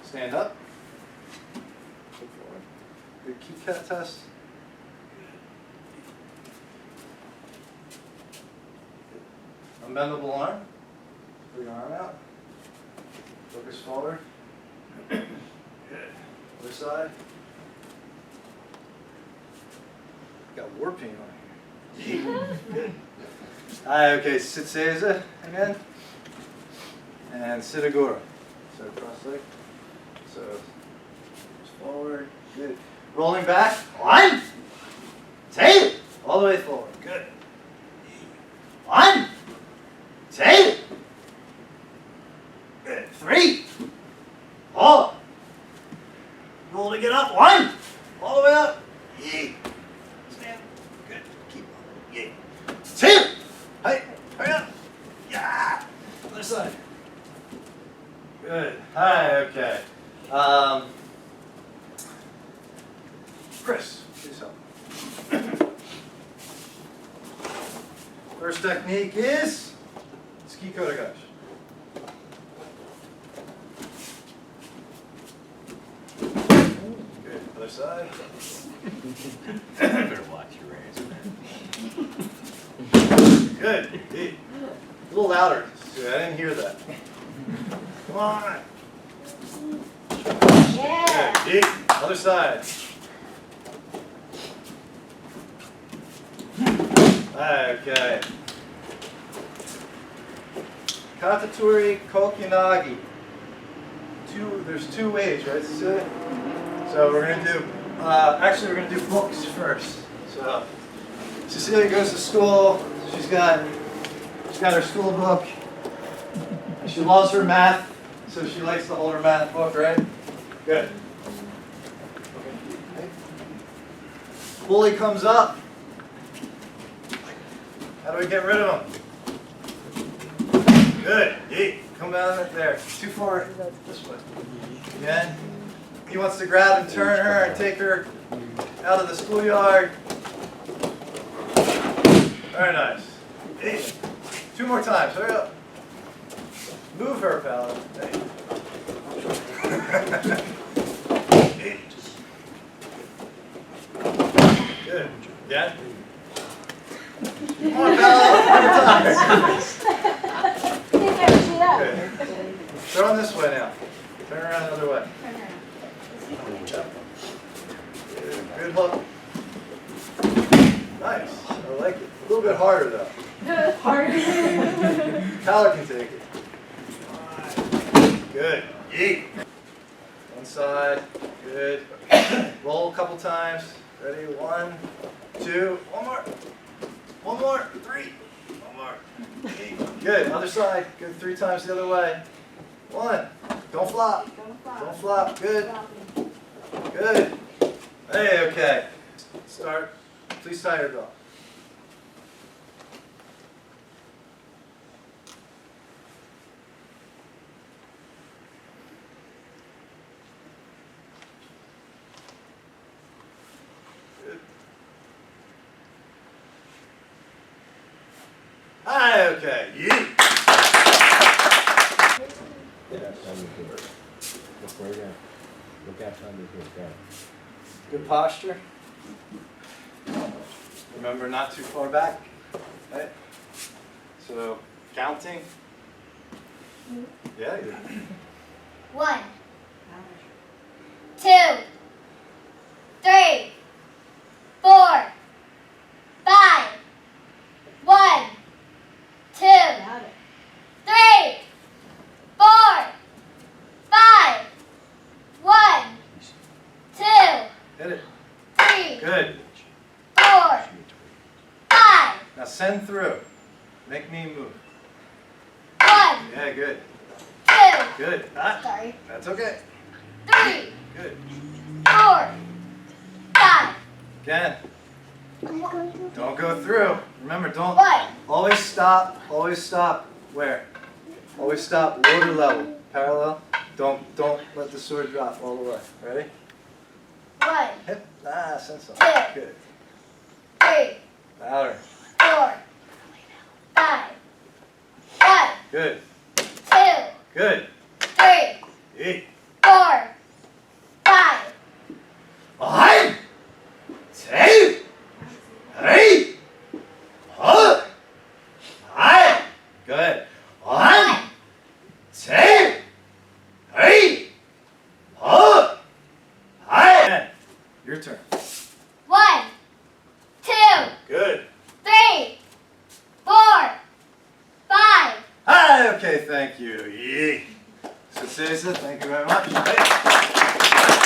Stand up. Look forward. Good keep cat test. Unbendable arm. Put your arm out. Focus forward. Good. Other side. Got war paint on here. Good. Okay, sit Seiza again. And sit Agura. So cross leg. So forward. Good. Rolling back. 1, 2. All the way forward. Good. 1, 2. Good. 3. 4. Roll to get up. 1. All the way up. Yee. Stand. Good. Keep on. Yee. 2. Hey. Hurry up. Yeah. Other side. Good. Hi. Okay. Chris, please help. First technique is ski kotegaeshi. Good. Other side. Better watch your ass. Good. Deep. A little louder. I didn't hear that. Come on. Yeah. Good. Deep. Other side. Okay. Katatori Kokinagi. There's 2 ways, right, Cecilia? So we're going to do, actually we're going to do books first. So Cecilia goes to school, she's got her school book. She loves her math, so she likes to hold her math book, right? Good. Bully comes up. How do we get rid of him? Good. Yeet. Come down there. Too far. This way. Again. He wants to grab and turn her and take her out of the schoolyard. Very nice. Yeet. 2 more times. Hurry up. Move her, pal. Yeet. Good. Yeah. Come on, pal. Good. Turn on this way now. Turn around the other way. Good hook. Nice. I like it. A little bit harder though. Harder. Tyler can take it. Good. Yeet. One side. Good. Roll a couple times. Ready? 1, 2. One more. 1 more. 3. 1 more. Yeet. Good. Other side. Good. 3 times the other way. 1. Don't flop. Don't flop. Good. Good. Hey, okay. Start. Please tie your belt. Good. Hi, okay. Yeet. Look out under here. Good posture. Remember, not too far back. Right? So, counting. Yeah, yeah. 1, 2, 3, 4, 5. 1, 2, 3, 4, 5. 1, 2, Hit it. 3, Good. 4, 5. Now send through. Make me move. 1, Yeah, good. 2. Good. Ah, Sorry. that's okay. 3, Good. 4, 5. Again. Don't go through. Remember, don't. 1. Always stop. Always stop. Where? Always stop. Water level. Parallel. Don't let the sword drop all the way. Ready? 1, Hip. Ah, send some. Two. Good. 3, Louder. 4, 5. 1, Good. 2, Good. 3, Eat. 4, 4, 5, 1, 2, 3, 4, 5. Good. 1, 2, 3, 4, 5. Your turn. 1, 2, Good. 3, 4, 5. Hi, okay, thank you. Yee. So, Cesar, thank you very much. Hey.